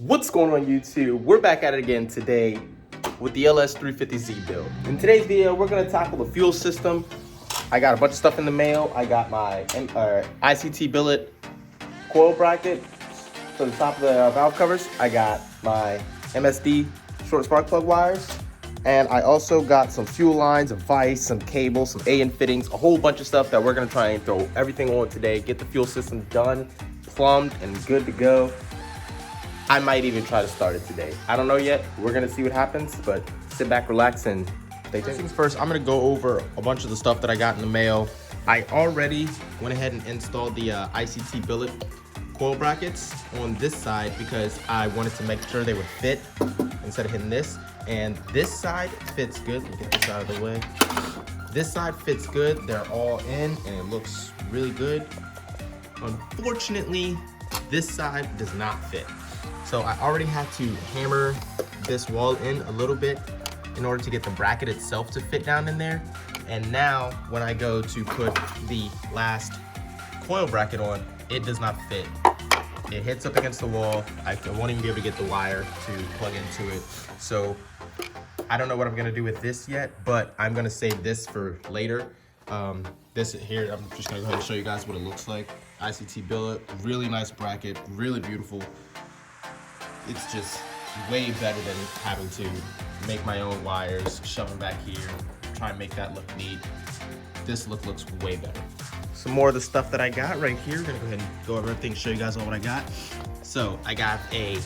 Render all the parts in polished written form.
What's going on YouTube? We're back at it again today with the LS350Z build. In today's video, we're gonna tackle the fuel system. I got a bunch of stuff in the mail. I got my ICT billet coil bracket for the top of the valve covers. I got my MSD short spark plug wires. And I also got some fuel lines, a vise, some cables, some AN fittings, a whole bunch of stuff that we're gonna try and throw everything on today, get the fuel system done, plumbed, and good to go. I might even try to start it today. I don't know yet. We're gonna see what happens, but sit back, relax, and stay tuned. First things first, I'm gonna go over a bunch of the stuff that I got in the mail. I already went ahead and installed the ICT billet coil brackets on this side because I wanted to make sure they would fit instead of hitting this. And this side fits good. Let me get this out of the way. This side fits good. They're all in and it looks really good. Unfortunately, this side does not fit. So I already had to hammer this wall in a little bit in order to get the bracket itself to fit down in there. And now when I go to put the last coil bracket on, it does not fit. It hits up against the wall. I won't even be able to get the wire to plug into it. So I don't know what I'm gonna do with this yet, but I'm gonna save this for later. This here, I'm just gonna go ahead and show you guys what it looks like. ICT billet, really nice bracket, really beautiful. It's just way better than having to make my own wires, shove them back here, try and make that look neat. This look looks way better. Some more of the stuff that I got right here. Gonna go ahead and go over everything, show you guys all what I got. So I got a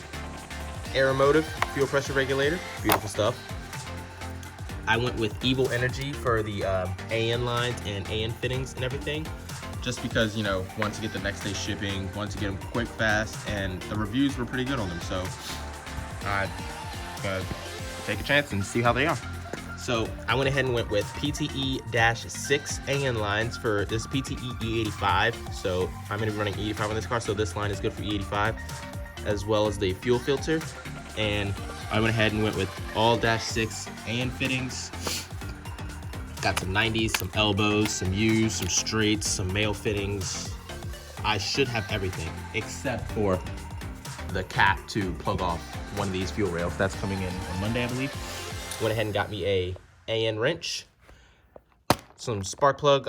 Aeromotive fuel pressure regulator, beautiful stuff. I went with Evil Energy for the AN lines and AN fittings and everything. Just because, you know, wanted to get the next day shipping, wanted to get them quick, fast, and the reviews were pretty good on them. So I gotta take a chance and see how they are. So I went ahead and went with PTE-6 AN lines for this PTE E85. So I'm gonna be running E85 on this car, so this line is good for E85, as well as the fuel filter. And I went ahead and went with all -6 AN fittings. Got some 90s, some elbows, some U's, some straights, some male fittings. I should have everything except for the cap to plug off one of these fuel rails. That's coming in on Monday, I believe. Went ahead and got me a AN wrench, some spark plug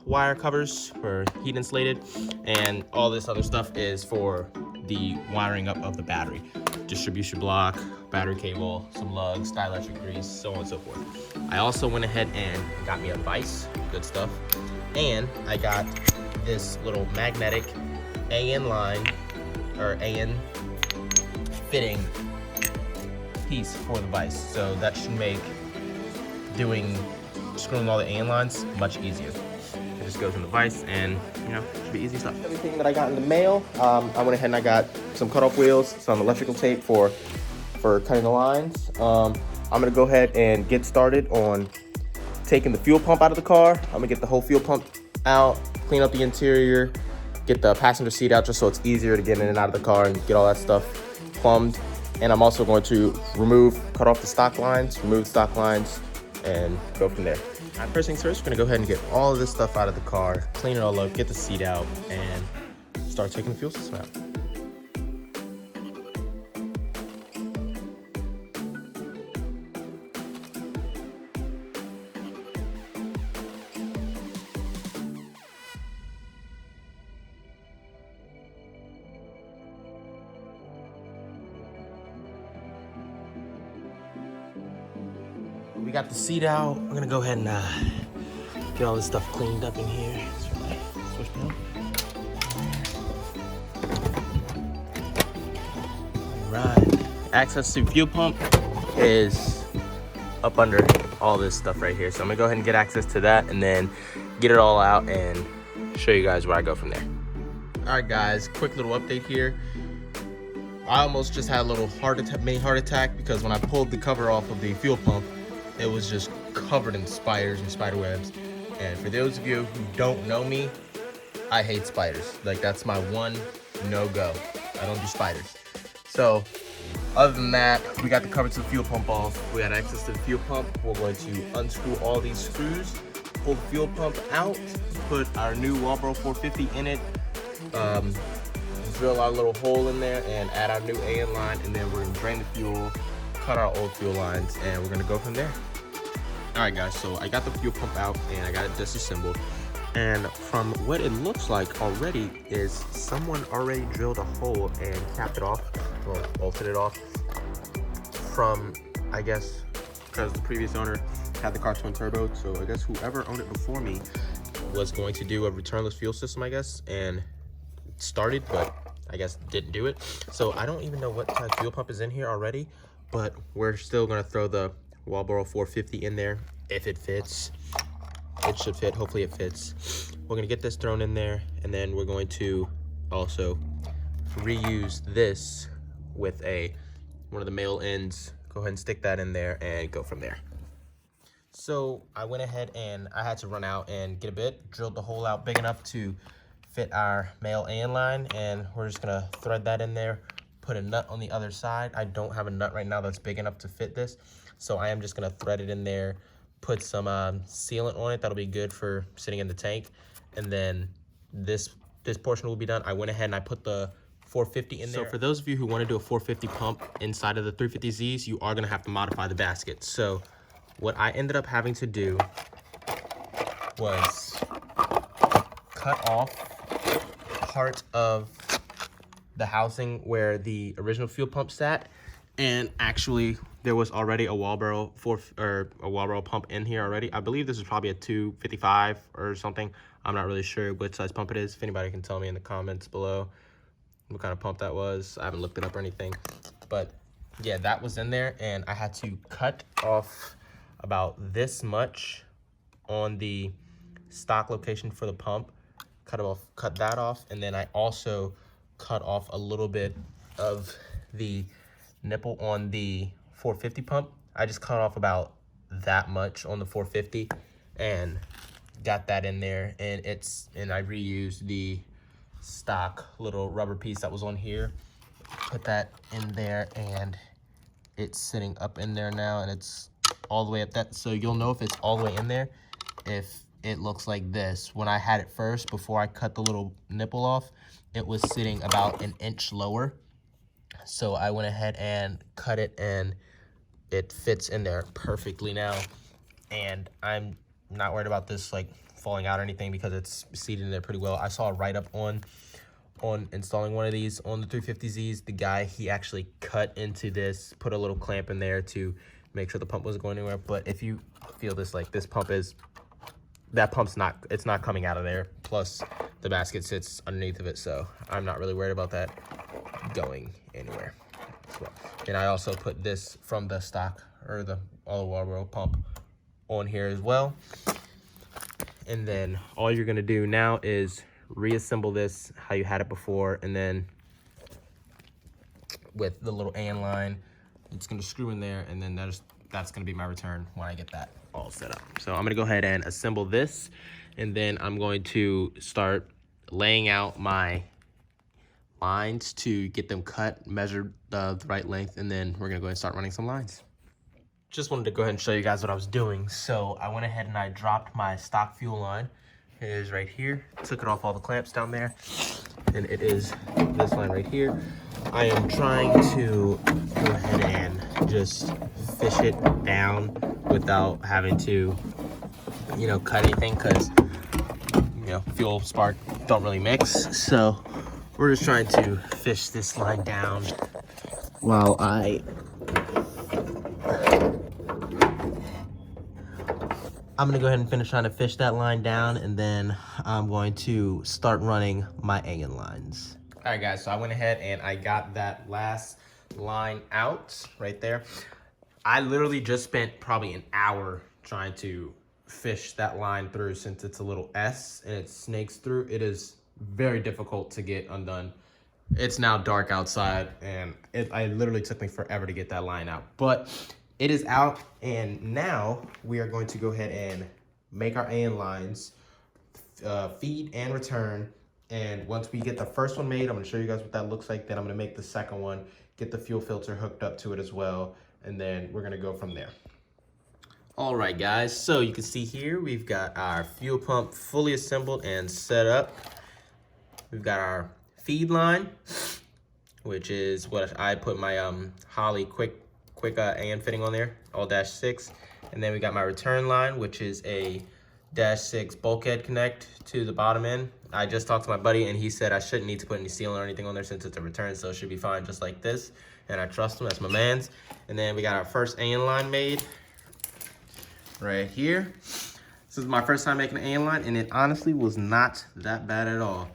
wire covers for heat insulated, and all this other stuff is for the wiring up of the battery. Distribution block, battery cable, some lugs, dielectric grease, so on and so forth. I also went ahead and got me a vise, good stuff. And I got this little magnetic AN line, or AN fitting piece for the vise. So that should make screwing all the AN lines much easier. It just goes in the vise and, you know, should be easy stuff. Everything that I got in the mail, I went ahead and I got some cutoff wheels, some electrical tape for cutting the lines. I'm gonna go ahead and get started on taking the fuel pump out of the car. I'm gonna get the whole fuel pump out, clean up the interior, get the passenger seat out just so it's easier to get in and out of the car and get all that stuff plumbed. And I'm also going to cut off the stock lines, remove the stock lines, and go from there. All right, first things first, we're gonna go ahead and get all of this stuff out of the car, clean it all up, get the seat out, and start taking the fuel system out. We got the seat out. We're gonna go ahead and get all this stuff cleaned up in here. Switch down. All right. Access to fuel pump is up under all this stuff right here. So I'm gonna go ahead and get access to that and then get it all out and show you guys where I go from there. All right, guys, quick little update here. I almost just had a little mini heart attack because when I pulled the cover off of the fuel pump, it was just covered in spiders and spider webs. And for those of you who don't know me, I hate spiders. Like, that's my one no-go. I don't do spiders. So other than that, we got the cover to the fuel pump off. We got access to the fuel pump. We're going to unscrew all these screws, pull the fuel pump out, put our new Walbro 450 in it, drill our little hole in there and add our new AN line, and then we're gonna drain the fuel, cut our old fuel lines, and we're gonna go from there. All right, guys, so I got the fuel pump out and I got it disassembled. And from what it looks like already is someone already drilled a hole and capped it off, or bolted it off from, I guess, because the previous owner had the car twin turbo. So I guess whoever owned it before me was going to do a returnless fuel system, I guess, and started, but I guess didn't do it. So I don't even know what type of fuel pump is in here already, but we're still gonna throw the Walboro 450 in there if it fits. It should fit, hopefully it fits. We're gonna get this thrown in there, and then we're going to also reuse this with one of the male ends. Go ahead and stick that in there and go from there. So I went ahead and I had to run out and get a bit, drilled the hole out big enough to fit our male AN line, and we're just gonna thread that in there, put a nut on the other side. I don't have a nut right now that's big enough to fit this, so I am just gonna thread it in there, put some sealant on it that'll be good for sitting in the tank, and then this portion will be done. I went ahead and I put the 450 in there. So for those of you who want to do a 450 pump inside of the 350Zs, you are going to have to modify the basket. So what I ended up having to do was cut off part of the housing where the original fuel pump sat, and actually there was already a Walboro pump in here already. I believe this is probably a 255 or something. I'm not really sure which size pump it is. If anybody can tell me in the comments below what kind of pump that was. I haven't looked it up or anything, but yeah, that was in there, and I had to cut off about this much on the stock location for the pump. Cut that off, and then I also cut off a little bit of the nipple on the 450 pump. I just cut off about that much on the 450 and got that in there, and I reused the stock little rubber piece that was on here, put that in there, and it's sitting up in there now, and it's all the way up that. So you'll know if it's all the way in there if it looks like this. When I had it first, before I cut the little nipple off, it was sitting about an inch lower. So I went ahead and cut it, and it fits in there perfectly now. And I'm not worried about this like falling out or anything because it's seated in there pretty well. I saw a write-up on installing one of these on the 350Zs. The guy, he actually cut into this, put a little clamp in there to make sure the pump wasn't going anywhere. But if you feel this, like this pump is, that pump's it's not coming out of there. Plus the basket sits underneath of it, so I'm not really worried about that going anywhere as well. And I also put this from the stock or the Walboro pump on here as well. And then all you're gonna do now is reassemble this how you had it before, and then with the little AN line, it's gonna screw in there, and then that's gonna be my return when I get that all set up. So I'm gonna go ahead and assemble this, and then I'm going to start laying out my lines to get them cut, measured the right length, and then we're gonna go ahead and start running some lines. Just wanted to go ahead and show you guys what I was doing. So I went ahead and I dropped my stock fuel line. It is right here. Took it off all the clamps down there, and it is this line right here. I am trying to go ahead and just fish it down without having to, you know, cut anything, because, you know, fuel, spark don't really mix. So we're just trying to fish this line down while I'm gonna go ahead and finish trying to fish that line down, and then I'm going to start running my AN lines. All right, guys, so I went ahead and I got that last line out right there. I literally just spent probably an hour trying to fish that line through, since it's a little S and it snakes through. It is very difficult to get undone. It's now dark outside, and it literally took me forever to get that line out, but it is out. And now we are going to go ahead and make our AN lines, feed and return. And once we get the first one made, I'm gonna show you guys what that looks like. Then I'm gonna make the second one, get the fuel filter hooked up to it as well, and then we're gonna go from there. All right, guys, so you can see here, we've got our fuel pump fully assembled and set up. We've got our feed line, which is what I put my Holley quick AN fitting on there, all -6. And then we got my return line, which is a -6 bulkhead connect to the bottom end. I just talked to my buddy and he said I shouldn't need to put any sealant or anything on there since it's a return, so it should be fine just like this. And I trust him, that's my man's. And then we got our first AN line made right here. This is my first time making an AN line, and it honestly was not that bad at all.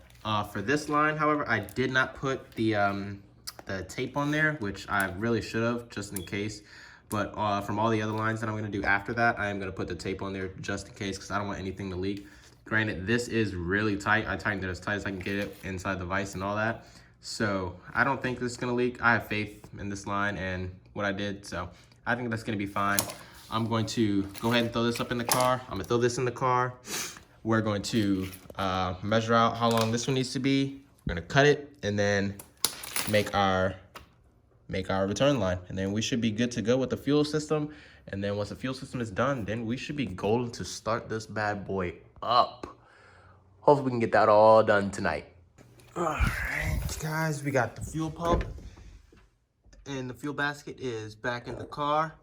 For this line, however, I did not put the tape on there, which I really should have, just in case. But from all the other lines that I'm gonna do after that, I am gonna put the tape on there just in case, because I don't want anything to leak. Granted, this is really tight. I tightened it as tight as I can get it inside the vise and all that. So I don't think this is gonna leak. I have faith in this line and what I did, so I think that's gonna be fine. I'm going to go ahead and throw this up in the car. I'm gonna throw this in the car. We're going to measure out how long this one needs to be. We're gonna cut it and then make our return line. And then we should be good to go with the fuel system. And then once the fuel system is done, then we should be golden to start this bad boy up. Hopefully we can get that all done tonight. All right, guys, we got the fuel pump and the fuel basket is back in the car.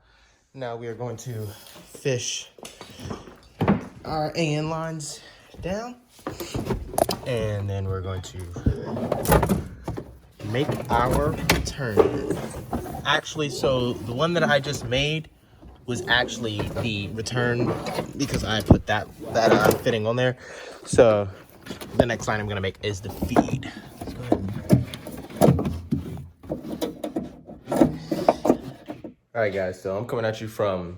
Now we are going to fish our AN lines down, and then we're going to make our return. Actually, so the one that I just made was actually the return because I put that fitting on there. So the next line I'm gonna make is the feed. Let's go ahead. All right, guys, so I'm coming at you from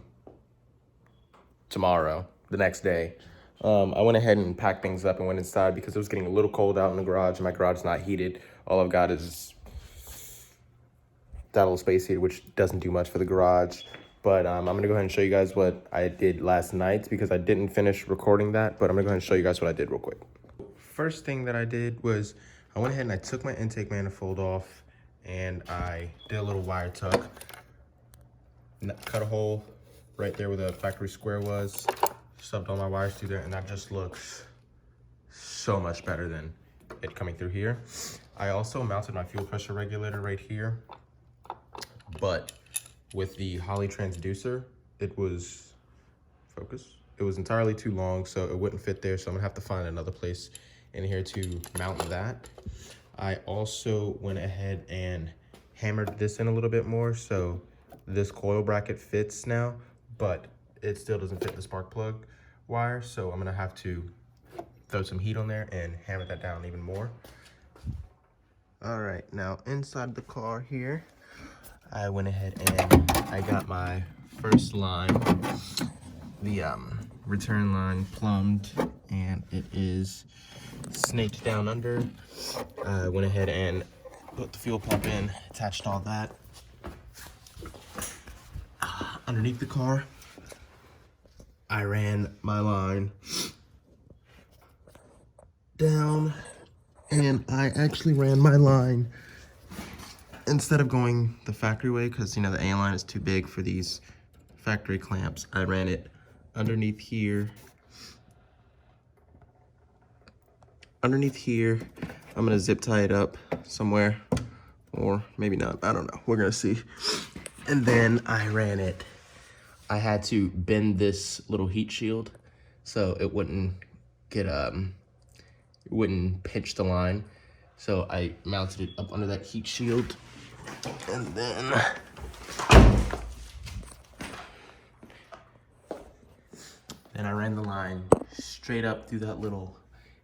tomorrow, the next day. I went ahead and packed things up and went inside because it was getting a little cold out in the garage, and my garage is not heated. All I've got is that little space heater, which doesn't do much for the garage. But I'm gonna go ahead and show you guys what I did last night because I didn't finish recording that, but I'm gonna go ahead and show you guys what I did real quick. First thing that I did was I went ahead and I took my intake manifold off and I did a little wire tuck. Cut a hole right there where the factory square was, shoved all my wires through there, and that just looks so much better than it coming through here. I also mounted my fuel pressure regulator right here, but with the Holley transducer, it was entirely too long, so it wouldn't fit there, so I'm gonna have to find another place in here to mount that. I also went ahead and hammered this in a little bit more, so this coil bracket fits now, but it still doesn't fit the spark plug wire, so I'm gonna have to throw some heat on there and hammer that down even more. All right, now inside the car here, I went ahead and I got my first line, the return line plumbed, and it is snaked down under. I went ahead and put the fuel pump in, attached all that. Underneath the car, I ran my line down, and I actually ran my line instead of going the factory way, because you know the AN line is too big for these factory clamps. I ran it underneath here. Underneath here, I'm gonna zip tie it up somewhere, or maybe not, I don't know, we're gonna see. And then I ran it. I had to bend this little heat shield so it wouldn't get it wouldn't pinch the line. So I mounted it up under that heat shield, and then I ran the line straight up through that little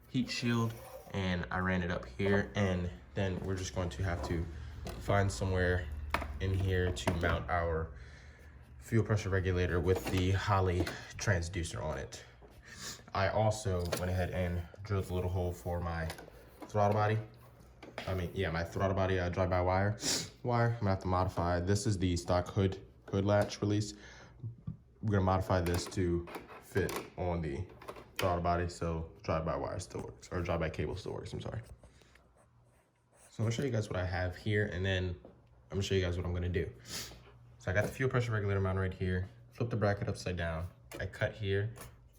heat shield, and I ran it up here, and then we're just going to have to find somewhere in here to mount our fuel pressure regulator with the Holley transducer on it. I also went ahead and drilled a little hole for my throttle body. My throttle body drive-by wire. I'm gonna have to modify. This is the stock hood latch release. We're gonna modify this to fit on the throttle body, so drive-by wire still works, or drive-by cable still works, I'm sorry. So I'm gonna show you guys what I have here, and then I'm gonna show you guys what I'm gonna do. So I got the fuel pressure regulator mounted right here, flip the bracket upside down. I cut here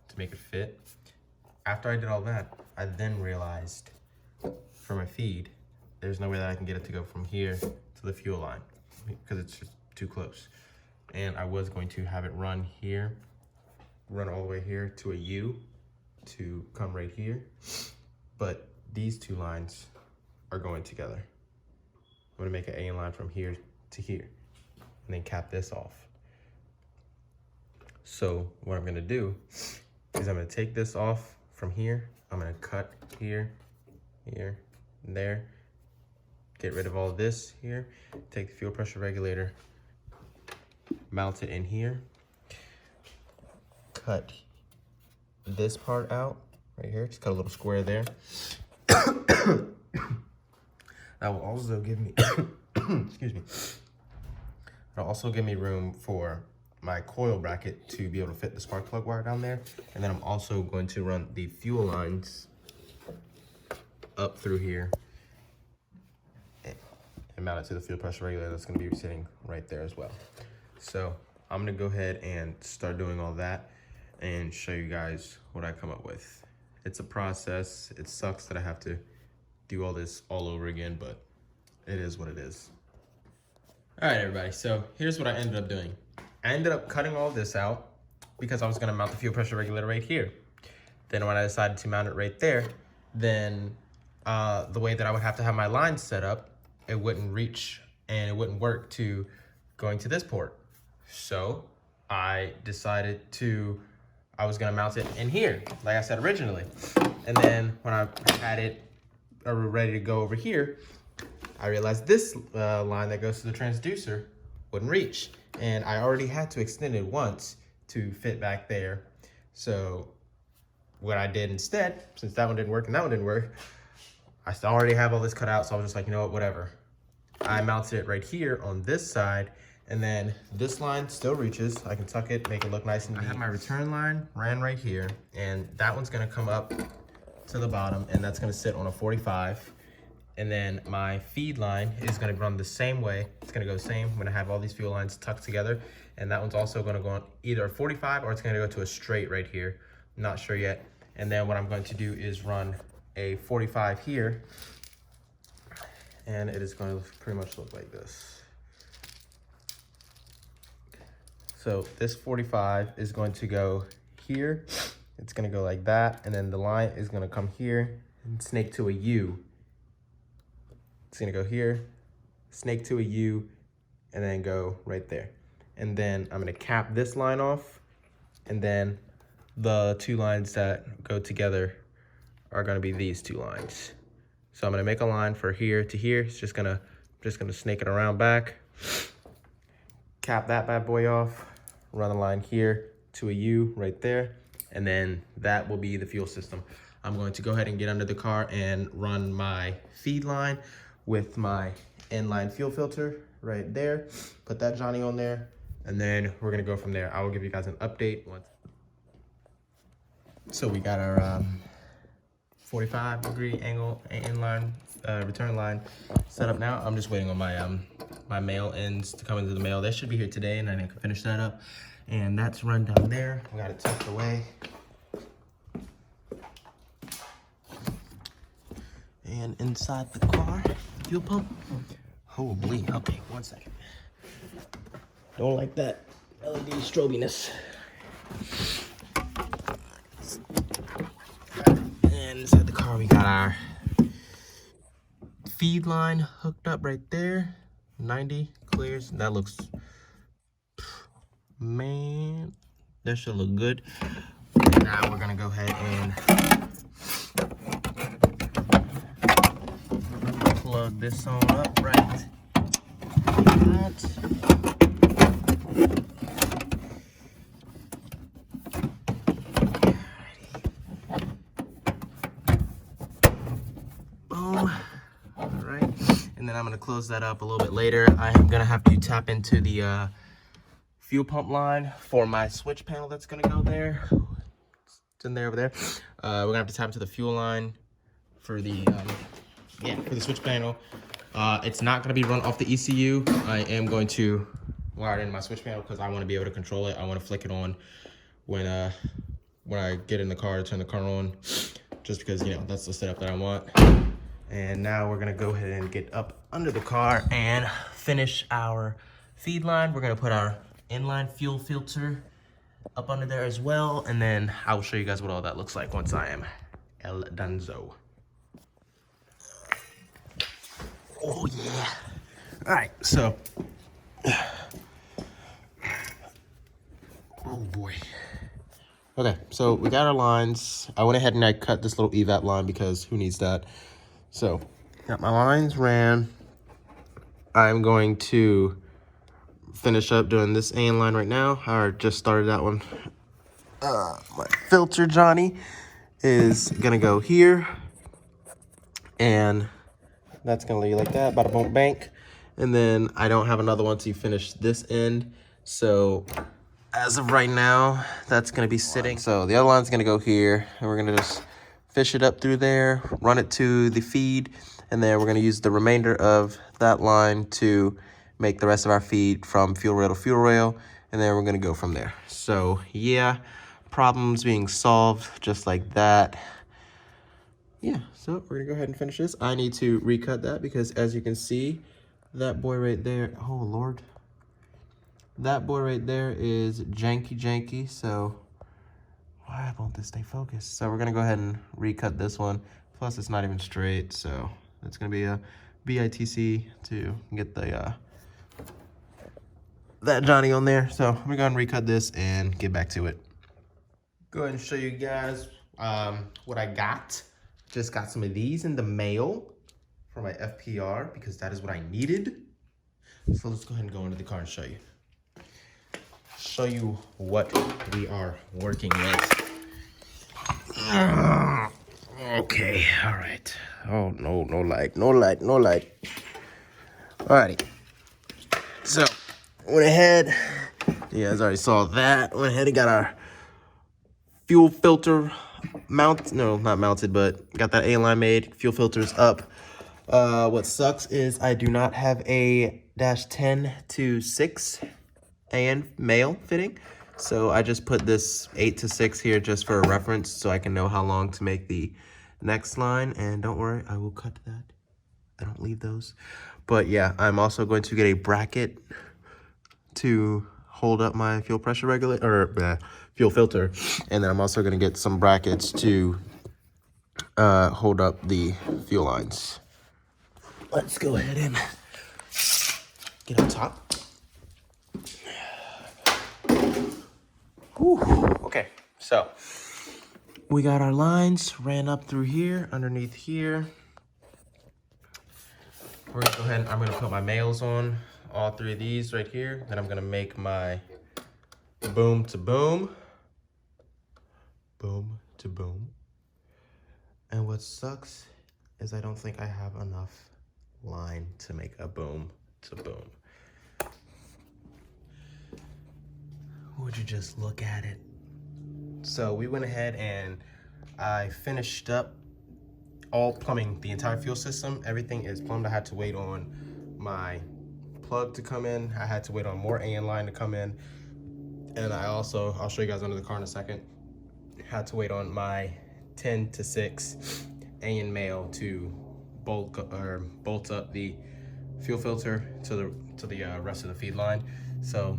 to make it fit. After I did all that, I then realized for my feed, there's no way that I can get it to go from here to the fuel line because it's just too close. And I was going to have it run here, run all the way here to a U to come right here. But these two lines are going together. I'm gonna make an A line from here to here and then cap this off. So what I'm gonna do is I'm gonna take this off from here. I'm gonna cut here, here, and there. Get rid of all of this here. Take the fuel pressure regulator, mount it in here. Cut this part out right here. Just cut a little square there. That will also give me, excuse me. It'll also give me room for my coil bracket to be able to fit the spark plug wire down there. And then I'm also going to run the fuel lines up through here and mount it to the fuel pressure regulator that's gonna be sitting right there as well. So I'm gonna go ahead and start doing all that and show you guys what I come up with. It's a process. It sucks that I have to do all this all over again, but it is what it is. All right, everybody, so here's what I ended up doing. I ended up cutting all this out because I was gonna mount the fuel pressure regulator right here. Then when I decided to mount it right there, then the way that I would have to have my lines set up, it wouldn't reach and it wouldn't work to going to this port. So I decided I was gonna mount it in here, like I said originally. And then when I had it ready to go over here, I realized this line that goes to the transducer wouldn't reach. And I already had to extend it once to fit back there. So what I did instead, since that one didn't work and that one didn't work, I still already have all this cut out. So I was just like, you know what, whatever. I mounted it right here on this side, and then this line still reaches. I can tuck it, make it look nice and neat. I have my return line ran right here, and that one's gonna come up to the bottom, and that's gonna sit on a 45. And then my feed line is gonna run the same way. It's gonna go the same. I'm gonna have all these fuel lines tucked together, and that one's also gonna go on either a 45 or it's gonna go to a straight right here. I'm not sure yet. And then what I'm going to do is run a 45 here, and it is going to pretty much look like this. So this 45 is going to go here. It's gonna go like that, and then the line is gonna come here and snake to a U. It's gonna go here, snake to a U, and then go right there. And then I'm gonna cap this line off, and then the two lines that go together are gonna be these two lines. So I'm gonna make a line for here to here. It's just gonna snake it around back, cap that bad boy off, run a line here to a U right there, and then that will be the fuel system. I'm going to go ahead and get under the car and run my feed line with my inline fuel filter right there. Put that Johnny on there, and then we're gonna go from there. I will give you guys an update once. So we got our 45-degree angle inline return line set up now. I'm just waiting on my my mail ends to come into the mail. They should be here today, and then I can finish that up. And that's run down there. We got it tucked away. And inside the car, fuel pump. Holy, okay, 1 second. Don't like that LED strobiness. And inside the car, we got our feed line hooked up right there. 90 clears. That looks, man, that should look good. Now we're gonna go ahead and plug this on up right like that. Boom. All right. And then I'm gonna close that up a little bit later. I am gonna have to tap into the fuel pump line for my switch panel that's gonna go there. It's in there over there. We're gonna have to tap into the fuel line for the for the switch panel. It's not gonna be run off the ECU. I am going to wire it in my switch panel because I want to be able to control it. I want to flick it on when I get in the car, turn the car on, just because, you know, that's the setup that I want. And now we're gonna go ahead and get up under the car and finish our feed line. We're gonna put our inline fuel filter up under there as well. And then I'll show you guys what all that looks like once I am el dunzo. Oh yeah. All right, so. Oh boy. Okay, so we got our lines. I went ahead and I cut this little evap line because who needs that? So, got my lines ran. I'm going to finish up doing this AN line right now. I just started that one. My filter, Johnny, is gonna go here. And that's gonna leave like that, bada boom bank. And then I don't have another one to finish this end. So, as of right now, that's gonna be sitting. So the other line's gonna go here, and we're gonna just fish it up through there, run it to the feed, and then we're gonna use the remainder of that line to make the rest of our feed from fuel rail to fuel rail, and then we're gonna go from there. So yeah, problems being solved just like that. Yeah, so we're gonna go ahead and finish this. I need to recut that because as you can see, that boy right there, oh Lord. That boy right there is janky, so why won't this stay focused? So we're gonna go ahead and recut this one. Plus it's not even straight, so it's gonna be a BITC to get the that Johnny on there. So I'm gonna go ahead and recut this and get back to it. Go ahead and show you guys what I got. Just got some of these in the mail for my FPR because that is what I needed. So let's go ahead and go into the car and show you. Show you what we are working with. Okay, all right. Oh, no light. Alrighty. So, went ahead. You guys already saw that. Went ahead and got our fuel filter mount. No, not mounted, but got that A-line made. Fuel filters up. What sucks is I do not have a -10 to 6 AN male fitting, so I just put this 8 to 6 here just for a reference so I can know how long to make the next line. And don't worry, I will cut that. I don't leave those. But yeah, I'm also going to get a bracket to hold up my fuel pressure regulator or fuel filter, and then I'm also going to get some brackets to hold up the fuel lines. Let's go ahead and get on top. Whew. Okay, so we got our lines ran up through here, underneath here. We're gonna go ahead and I'm gonna put my males on all 3 of these right here. Then I'm gonna make my boom to boom. Boom to boom. And what sucks is I don't think I have enough line to make a boom to boom. Would you just look at it? So we went ahead and I finished up all plumbing, the entire fuel system. Everything is plumbed. I had to wait on my plug to come in. I had to wait on more AN line to come in. And I also, I'll show you guys under the car in a second, had to wait on my 10 to 6 AN male to bolt up the fuel filter to the rest of the feed line. So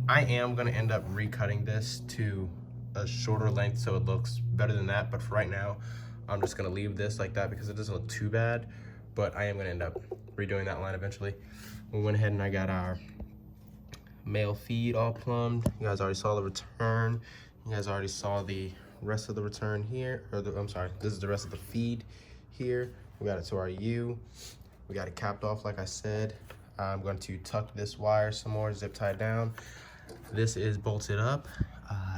I am gonna end up recutting this to a shorter length so it looks better than that, but for right now, I'm just gonna leave this like that because it doesn't look too bad, but I am gonna end up redoing that line eventually. We went ahead and I got our male feed all plumbed. You guys already saw the return. You guys already saw the rest of the return here, or I'm sorry, this is the rest of the feed here. We got it to our U. We got it capped off like I said. I'm going to tuck this wire some more, zip tie down. This is bolted up.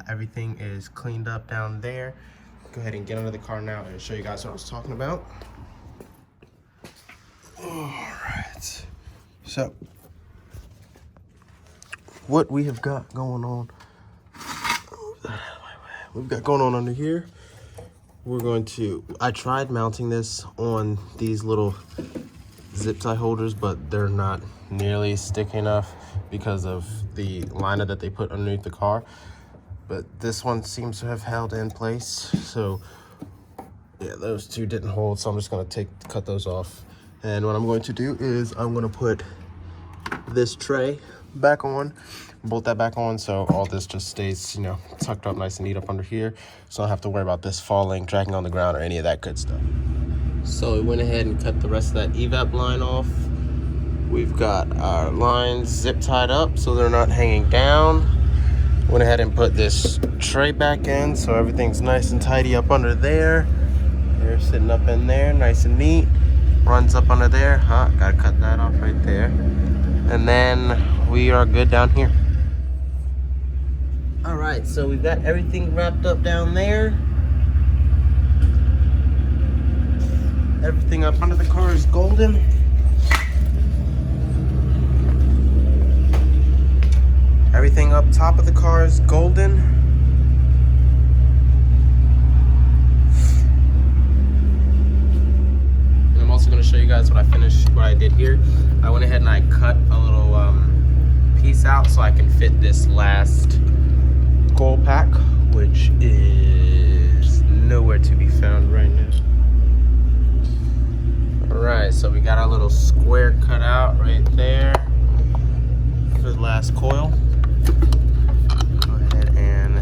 Everything is cleaned up down there. Go ahead and get under the car now and show you guys what I was talking about. All right. So, what we have got going on, under here, we're going to, I tried mounting this on these little zip tie holders, but they're not nearly sticky enough because of the liner that they put underneath the car. But this one seems to have held in place. So Yeah, those two didn't hold, so I'm just gonna cut those off. And what I'm going to do is I'm gonna put this tray back on, bolt that back on, so all this just stays, you know, tucked up nice and neat up under here, so I don't have to worry about this falling, dragging on the ground, or any of that good stuff. So we went ahead and cut the rest of that evap line off. We've got our lines zip tied up so they're not hanging down. Went ahead and put this tray back in so everything's nice and tidy up under there. They're sitting up in there, nice and neat. Runs up under there, gotta cut that off right there. And then we are good down here. All right, so we've got everything wrapped up down there. Everything up under the car is golden. Everything up top of the car is golden. And I'm also going to show you guys what I did here. I went ahead and I cut a little piece out so I can fit this last coil pack, which is nowhere to be found right now. Alright, so we got our little square cut out right there for the last coil. Go ahead and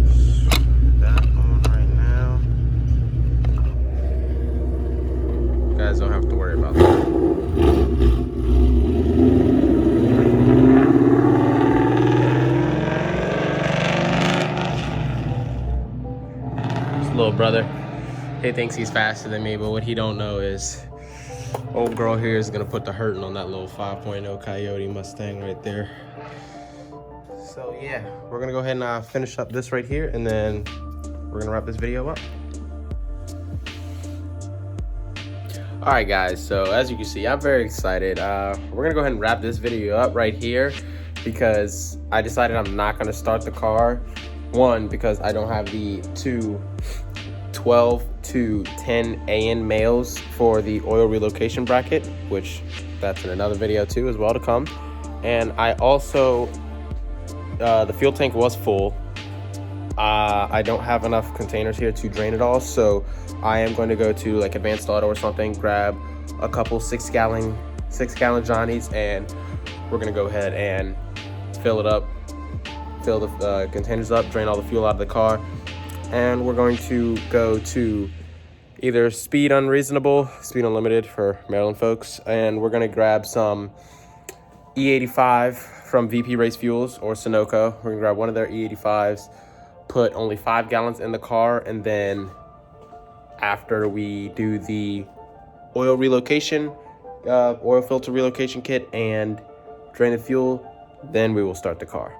screw that on right now. You guys don't have to worry about that. This little brother. He thinks he's faster than me, but what he don't know is old girl here is gonna put the hurting on that little 5.0 Coyote Mustang right there. So yeah, we're gonna go ahead and finish up this right here, and then we're gonna wrap this video up. All right guys, so as you can see, I'm very excited. We're gonna go ahead and wrap this video up right here because I decided I'm not gonna start the car. One, because I don't have the two 12 to 10 AN males for the oil relocation bracket, which that's in another video too as well to come. And I also, the fuel tank was full. I don't have enough containers here to drain it all, so I am going to go to like Advanced Auto or something, grab a couple 6 gallon Johnnies, and we're gonna go ahead and fill it up, fill the containers up, drain all the fuel out of the car. And we're going to go to either Speed Unreasonable, Speed Unlimited for Maryland folks, and we're gonna grab some E85 from VP Race Fuels or Sunoco. We're gonna grab one of their E85s, put only 5 gallons in the car, and then after we do the oil relocation, oil filter relocation kit and drain the fuel, then we will start the car.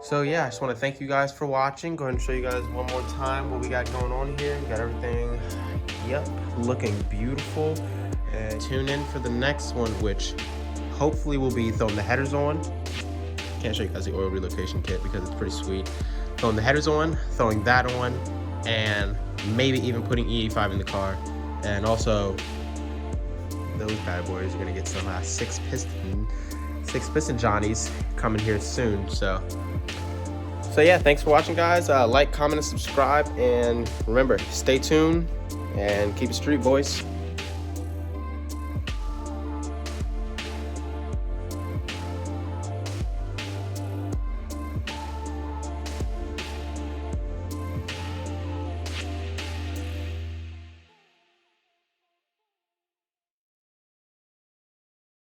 So yeah, I just want to thank you guys for watching. Go ahead and show you guys one more time what we got going on here. We got everything, yep, looking beautiful. And tune in for the next one, which hopefully will be throwing the headers on. Can't show you guys the oil relocation kit because it's pretty sweet. Throwing the headers on, throwing that on, and maybe even putting E85 in the car. And also, those bad boys are gonna get some 6 piston Johnnies coming here soon. So yeah, thanks for watching guys. Like, comment, and subscribe, and remember, stay tuned and keep it street, boys.